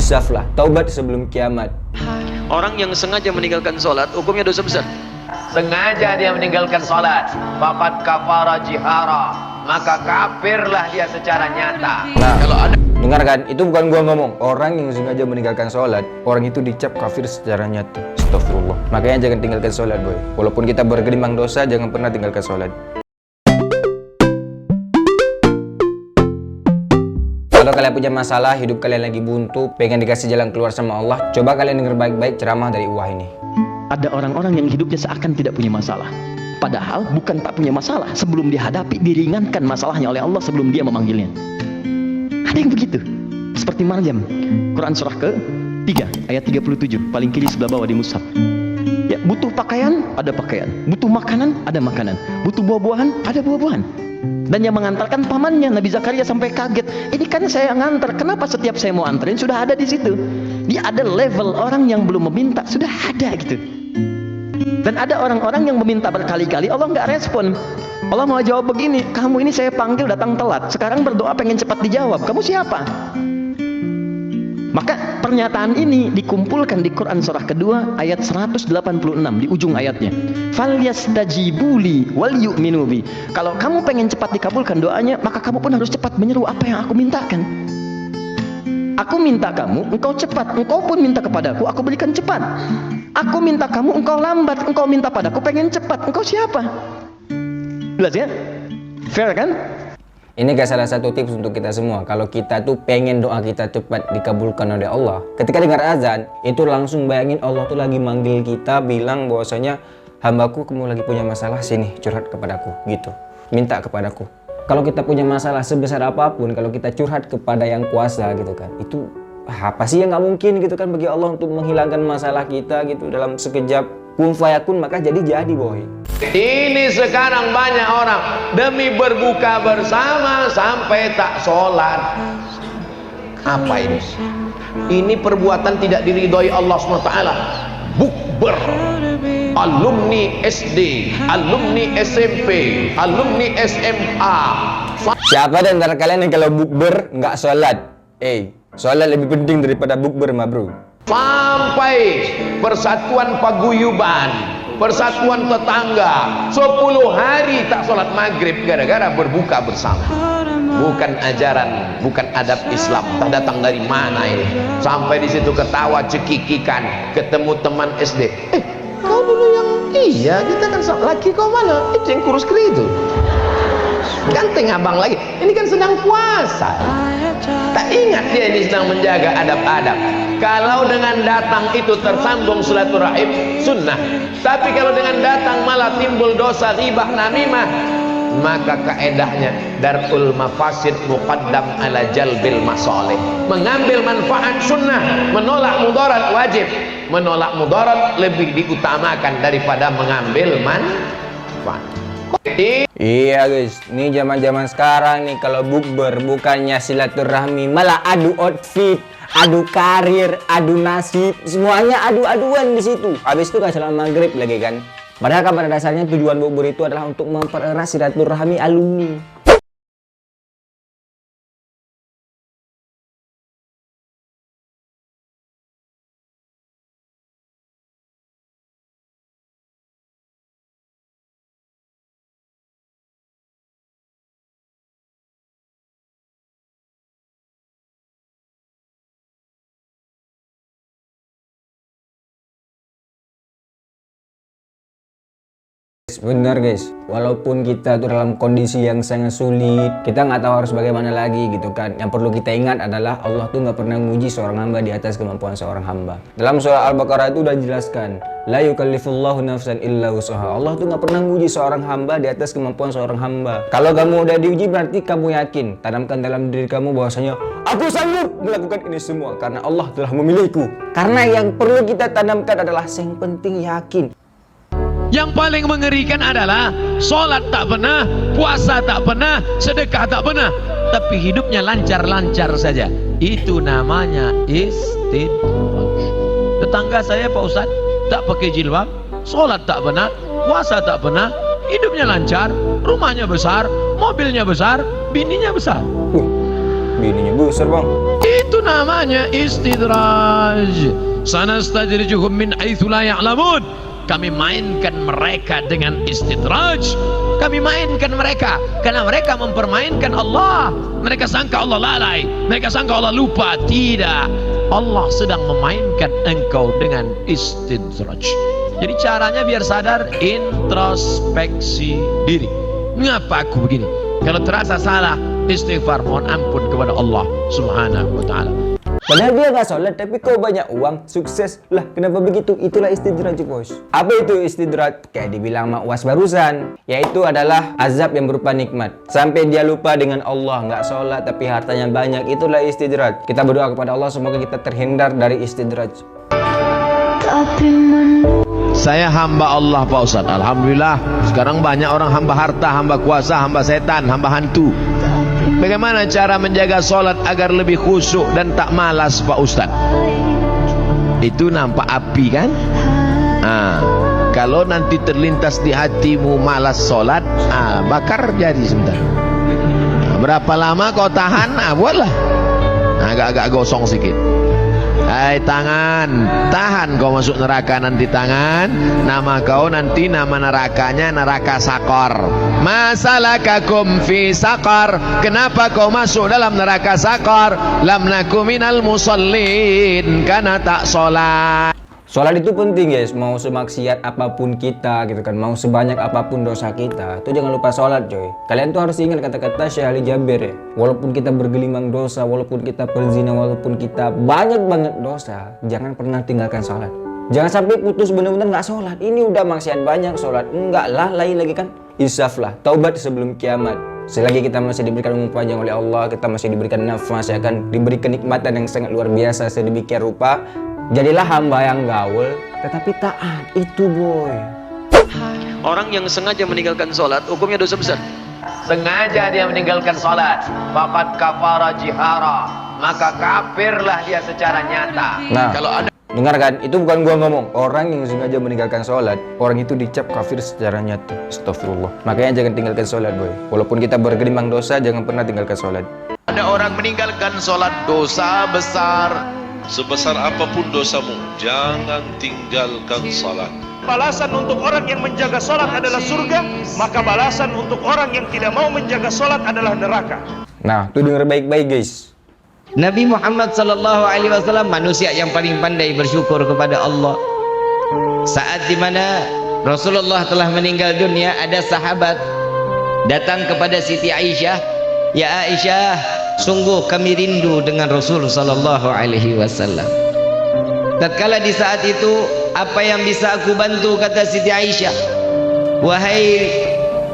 insaflah, taubat sebelum kiamat. Orang yang sengaja meninggalkan sholat, hukumnya dosa besar. Sengaja dia meninggalkan sholat, faqad kafara jihara, maka kafirlah dia secara nyata. Nah, kalau ada dengarkan, itu bukan gua ngomong. Orang yang sengaja meninggalkan sholat, orang itu dicap kafir secara nyata. Astagfirullah. Makanya jangan tinggalkan sholat, boy. Walaupun kita bergelimang dosa, jangan pernah tinggalkan sholat. Kalau kalian punya masalah, hidup kalian lagi buntu, pengen dikasih jalan keluar sama Allah, coba kalian denger baik-baik ceramah dari Uwah ini. Ada orang-orang yang hidupnya seakan tidak punya masalah. Padahal bukan tak punya masalah. Sebelum dihadapi, diringankan masalahnya oleh Allah sebelum dia memanggilnya. Ada yang begitu. Seperti Maryam. Quran surah ke-3 ayat 37. Paling kiri sebelah bawah di mushaf. Ya, butuh pakaian, ada pakaian. Butuh makanan, ada makanan. Butuh buah-buahan, ada buah-buahan. Dan yang mengantarkan pamannya, Nabi Zakaria sampai kaget. Ini kan saya yang ngantar, kenapa setiap saya mau anterin sudah ada di situ? Dia ada level orang yang belum meminta, sudah ada gitu. Dan ada orang-orang yang meminta berkali-kali, Allah nggak respon. Allah mau jawab begini, kamu ini saya panggil datang telat, sekarang berdoa pengen cepat dijawab, kamu siapa? Maka pernyataan ini dikumpulkan di Quran surah kedua ayat 186 di ujung ayatnya. Falyastajibuli wal yu'minu bi. Kalau kamu pengen cepat dikabulkan doanya, maka kamu pun harus cepat menyeru apa yang aku mintakan. Aku minta kamu, engkau cepat, engkau pun minta kepadaku, aku berikan cepat. Aku minta kamu, engkau lambat, engkau minta padaku pengen cepat, engkau siapa? Jelas ya? Fair kan? Ini gak salah satu tips untuk kita semua. Kalau kita tuh pengen doa kita cepat dikabulkan oleh Allah, ketika dengar azan, itu langsung bayangin Allah tuh lagi manggil kita, bilang bahwasanya hambaku kamu lagi punya masalah, sini curhat kepadaku gitu, minta kepadaku. Kalau kita punya masalah sebesar apapun, kalau kita curhat kepada yang kuasa gitu kan, itu apa sih yang nggak mungkin gitu kan bagi Allah untuk menghilangkan masalah kita gitu dalam sekejap. Kun fayakun, maka jadi boy. Ini sekarang banyak orang demi berbuka bersama sampai tak sholat. Apa ini? Ini perbuatan tidak diridhoi Allah SWT. Bukber, alumni SD, alumni SMP, alumni SMA. Siapa di antara kalian yang kalau bukber nggak sholat? Sholat lebih penting daripada bukber mah bro. Sampai persatuan paguyuban, persatuan tetangga 10 hari tak sholat maghrib gara-gara berbuka bersama. Bukan ajaran, bukan adab Islam. Tak datang dari mana ini? Sampai di situ ketawa cekikikan, ketemu teman SD. Kau dulu yang iya, kita kan laki, kau mana? Itu yang kurus keritu. Ganteng abang lagi. Ini kan sedang puasa. Tak ingat dia ini sedang menjaga adab-adab. Kalau dengan datang itu tersambung silaturahim, sunnah. Tapi kalau dengan datang malah timbul dosa ghibah namimah, maka kaedahnya darul mafasid muqaddam ala jalbil masalih. Mengambil manfaat sunnah, menolak mudarat wajib. Menolak mudarat lebih diutamakan daripada mengambil manfaat. Iya guys, ini zaman-zaman sekarang nih kalau bukber bukannya silaturahmi, malah adu outfit, adu karir, adu nasib, semuanya adu-aduan di situ. Habis itu kan salat maghrib lagi kan. Padahal kan pada dasarnya tujuan bukber itu adalah untuk mempererat silaturahmi alumni. Bener guys, walaupun kita tuh dalam kondisi yang sangat sulit, kita nggak tahu harus bagaimana lagi gitu kan. Yang perlu kita ingat adalah Allah tuh nggak pernah nguji seorang hamba di atas kemampuan seorang hamba. Dalam surah Al-Baqarah itu udah dijelaskan, la yukallifullahu nafsan illa wus'aha. Allah tuh nggak pernah nguji seorang hamba di atas kemampuan seorang hamba. Kalau kamu udah diuji berarti kamu yakin, tanamkan dalam diri kamu bahwasanya aku sanggup melakukan ini semua karena Allah telah memilihku. Karena yang perlu kita tanamkan adalah yang penting yakin. Yang paling mengerikan adalah sholat tak pernah, puasa tak pernah, sedekah tak pernah, tapi hidupnya lancar-lancar saja. Itu namanya istidraj. Tetangga saya Pak Ustadz tak pakai jilbab, sholat tak pernah, puasa tak pernah, hidupnya lancar, rumahnya besar, mobilnya besar, bininya besar. Bininya besar bang. Itu namanya istidraj. Sanastajrijuhum min haitsu la ya'lamun. Kami mainkan mereka dengan istidraj. Kami mainkan mereka karena mereka mempermainkan Allah. Mereka sangka Allah lalai, mereka sangka Allah lupa. Tidak, Allah sedang memainkan engkau dengan istidraj. Jadi caranya biar sadar, introspeksi diri. Mengapa aku begini? Kalau terasa salah, istighfar, mohon ampun kepada Allah Subhanahu wa ta'ala. Padahal dia nggak sholat, tapi kau banyak uang, sukses. Lah, kenapa begitu? Itulah istidraj, bos. Apa itu istidraj? Kayak dibilang Mak Was barusan, yaitu adalah azab yang berupa nikmat. Sampai dia lupa dengan Allah, nggak sholat, tapi hartanya banyak. Itulah istidraj. Kita berdoa kepada Allah, semoga kita terhindar dari istidraj. Saya hamba Allah Pak Ustadz. Alhamdulillah sekarang banyak orang hamba harta, hamba kuasa, hamba setan, hamba hantu. Bagaimana cara menjaga sholat agar lebih khusyuk dan tak malas Pak Ustadz? Itu nampak api kan? Kalau nanti terlintas di hatimu malas sholat, bakar jadi sebentar. Berapa lama kau tahan? Buatlah. Agak-agak gosong sedikit. Hai tangan, tahan kau masuk neraka nanti tangan. Nama kau nanti nama nerakanya neraka sakor. Masalakakum fi sakor. Kenapa kau masuk dalam neraka sakor? Lam naku minal musallin, karena tak sholat. Sholat itu penting guys, mau semaksiat apapun kita gitu kan, mau sebanyak apapun dosa kita, tuh jangan lupa sholat coy. Kalian tuh harus ingat kata-kata Syekh Ali Jabir ya. Walaupun kita bergelimang dosa, walaupun kita berzina, walaupun kita banyak banget dosa, jangan pernah tinggalkan sholat. Jangan sampai putus benar-benar nggak sholat. Ini udah maksiat banyak sholat, enggak lah, lain lagi kan. Insaf lah, taubat sebelum kiamat. Selagi kita masih diberikan umur panjang oleh Allah, kita masih diberikan nafas, ya kan, diberi kenikmatan yang sangat luar biasa sedemikian rupa. Jadilah hamba yang gaul, tetapi taat. Itu boy. Orang yang sengaja meninggalkan sholat, hukumnya dosa besar. Sengaja dia meninggalkan sholat, faqad kafara jihara, maka kafirlah dia secara nyata. Nah, Kalau ada dengarkan, itu bukan gua ngomong. Orang yang sengaja meninggalkan sholat, orang itu dicap kafir secara nyata. Astagfirullah. Makanya jangan tinggalkan sholat boy. Walaupun kita bergelimang dosa, jangan pernah tinggalkan sholat. Ada orang meninggalkan sholat, dosa besar. Sebesar apapun dosamu, jangan tinggalkan salat. Balasan untuk orang yang menjaga sholat adalah surga, maka balasan untuk orang yang tidak mau menjaga sholat adalah neraka. Nah, tuh denger baik-baik guys. Nabi Muhammad sallallahu alaihi wasallam manusia yang paling pandai bersyukur kepada Allah. Saat dimana Rasulullah telah meninggal dunia, ada sahabat datang kepada Siti Aisyah, "Ya Aisyah, sungguh kami rindu dengan Rasul sallallahu alaihi wasallam." Tatkala di saat itu, apa yang bisa aku bantu, kata Siti Aisyah, "Wahai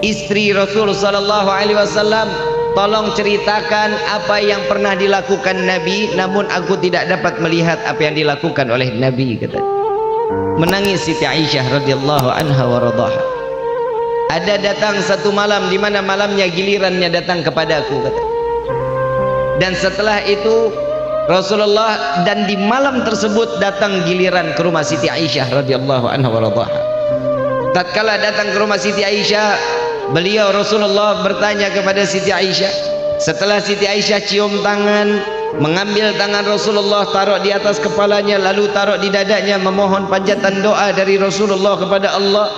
istri Rasul sallallahu alaihi wasallam, tolong ceritakan apa yang pernah dilakukan Nabi, namun aku tidak dapat melihat apa yang dilakukan oleh Nabi," kata. Menangis Siti Aisyah radhiyallahu anha wa radhaha. Ada datang satu malam di mana malamnya gilirannya datang kepadaku, kata. Dan setelah itu Rasulullah, dan di malam tersebut datang giliran ke rumah Siti Aisyah radhiyallahu anha wa radhaha. Tatkala datang ke rumah Siti Aisyah, beliau Rasulullah bertanya kepada Siti Aisyah. Setelah Siti Aisyah cium tangan, mengambil tangan Rasulullah, taruh di atas kepalanya, lalu taruh di dadanya, memohon panjatan doa dari Rasulullah kepada Allah.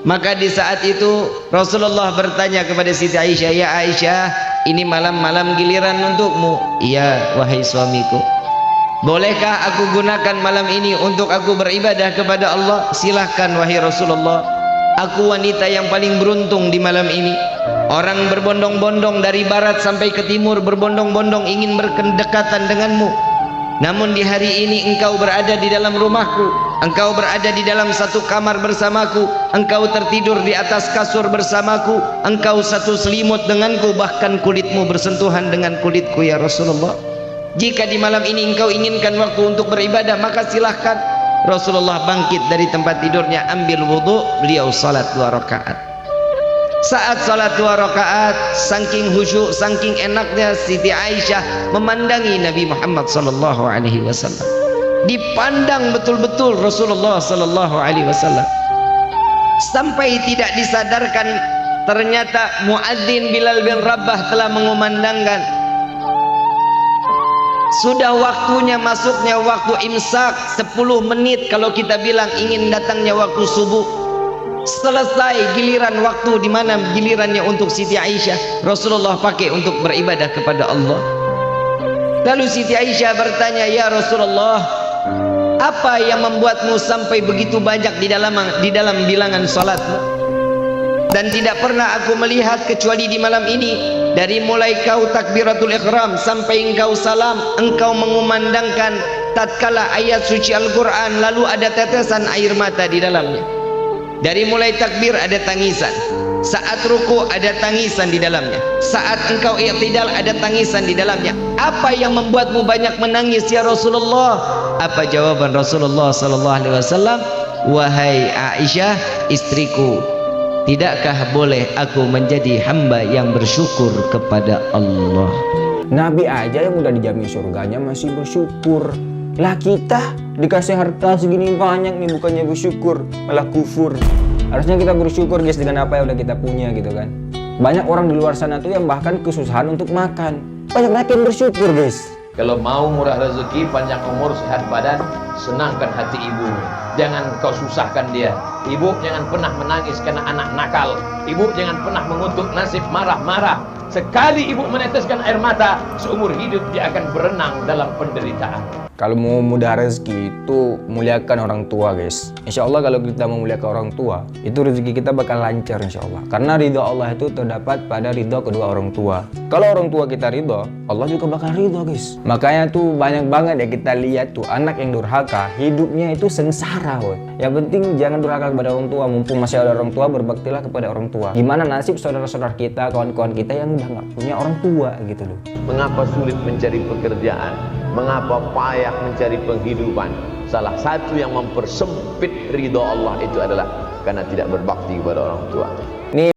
Maka di saat itu Rasulullah bertanya kepada Siti Aisyah, "Ya Aisyah, ini malam-malam giliran untukmu." "Iya, wahai suamiku." "Bolehkah aku gunakan malam ini untuk aku beribadah kepada Allah?" "Silahkan wahai Rasulullah. Aku wanita yang paling beruntung di malam ini. Orang berbondong-bondong dari barat sampai ke timur, berbondong-bondong ingin berdekatan denganmu. Namun di hari ini engkau berada di dalam rumahku, engkau berada di dalam satu kamar bersamaku, engkau tertidur di atas kasur bersamaku, engkau satu selimut denganku, bahkan kulitmu bersentuhan dengan kulitku ya Rasulullah. Jika di malam ini engkau inginkan waktu untuk beribadah, maka silahkan." Rasulullah bangkit dari tempat tidurnya, ambil wudhu, beliau salat 2 rakaat. Saat salat 2 rakaat, saking khusyuk, saking enaknya Siti Aisyah memandangi Nabi Muhammad sallallahu alaihi wasallam. Dipandang betul-betul Rasulullah sallallahu alaihi wasallam. Sampai tidak disadarkan, ternyata muadzin Bilal bin Rabah telah mengumandangkan, Sudah waktunya masuknya waktu imsak 10 menit kalau kita bilang ingin datangnya waktu subuh. Selesai giliran waktu di mana gilirannya untuk Siti Aisyah, Rasulullah pakai untuk beribadah kepada Allah. Lalu Siti Aisyah bertanya, "Ya Rasulullah, apa yang membuatmu sampai begitu banyak di dalam bilangan salatmu? Dan tidak pernah aku melihat kecuali di malam ini. Dari mulai kau takbiratul ihram sampai engkau salam, engkau mengumandangkan tatkala ayat suci Al-Quran lalu ada tetesan air mata di dalamnya. Dari mulai takbir ada tangisan, saat ruku ada tangisan di dalamnya, saat engkau i'tidal ada tangisan di dalamnya. Apa yang membuatmu banyak menangis ya Rasulullah?" Apa jawaban Rasulullah sallallahu alaihi wasallam? "Wahai Aisyah, istriku, tidakkah boleh aku menjadi hamba yang bersyukur kepada Allah?" Nabi aja yang udah dijamin surganya masih bersyukur. Lah kita dikasih harta segini banyak nih bukannya bersyukur, malah kufur. Harusnya kita bersyukur guys dengan apa yang udah kita punya gitu kan. Banyak orang di luar sana tuh yang bahkan kesusahan untuk makan. Banyak yang bersyukur guys. Kalau mau murah rezeki, panjang umur, sehat badan, senangkan hati ibu. Jangan kau susahkan dia. Ibu jangan pernah menangis karena anak nakal. Ibu jangan pernah mengutuk nasib marah-marah. Sekali ibu meneteskan air mata, seumur hidup dia akan berenang dalam penderitaan. Kalau mau mudah rezeki itu muliakan orang tua guys. Insya Allah kalau kita memuliakan orang tua, itu rezeki kita bakal lancar insya Allah. Karena ridho Allah itu terdapat pada ridho kedua orang tua. Kalau orang tua kita ridho, Allah juga bakal ridho guys. Makanya tuh banyak banget ya kita lihat tuh anak yang durhaka, hidupnya itu sengsara woy. Yang penting jangan durhaka kepada orang tua. Mumpung masih ada orang tua, berbaktilah kepada orang tua. Gimana nasib saudara-saudara kita, kawan-kawan kita yang udah gak punya orang tua gitu loh. Mengapa sulit mencari pekerjaan? Mengapa payah mencari penghidupan? Salah satu yang mempersempit ridho Allah itu adalah karena tidak berbakti kepada orang tua. Nih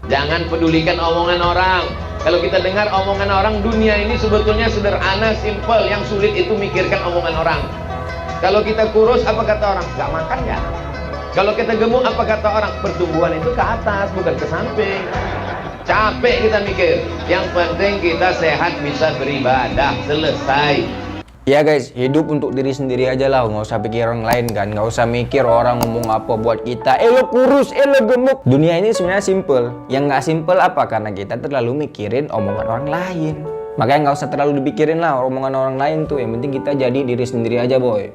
Jangan pedulikan omongan orang. Kalau kita dengar omongan orang, dunia ini sebetulnya sederhana, simple. Yang sulit itu mikirkan omongan orang. Kalau kita kurus, apa kata orang? Gak makan ya? Kalau kita gemuk, apa kata orang? Pertumbuhan itu ke atas, bukan ke samping. Capek kita mikir. Yang penting kita sehat, bisa beribadah. Selesai. ya guys, hidup untuk diri sendiri aja lah, nggak usah pikir orang lain kan, nggak usah mikir orang ngomong apa buat kita, lo kurus, lo gemuk. Dunia ini sebenarnya simple, yang nggak simple apa? Karena kita terlalu mikirin omongan orang lain. Makanya nggak usah terlalu dipikirin lah omongan orang lain tuh, yang penting kita jadi diri sendiri aja boy.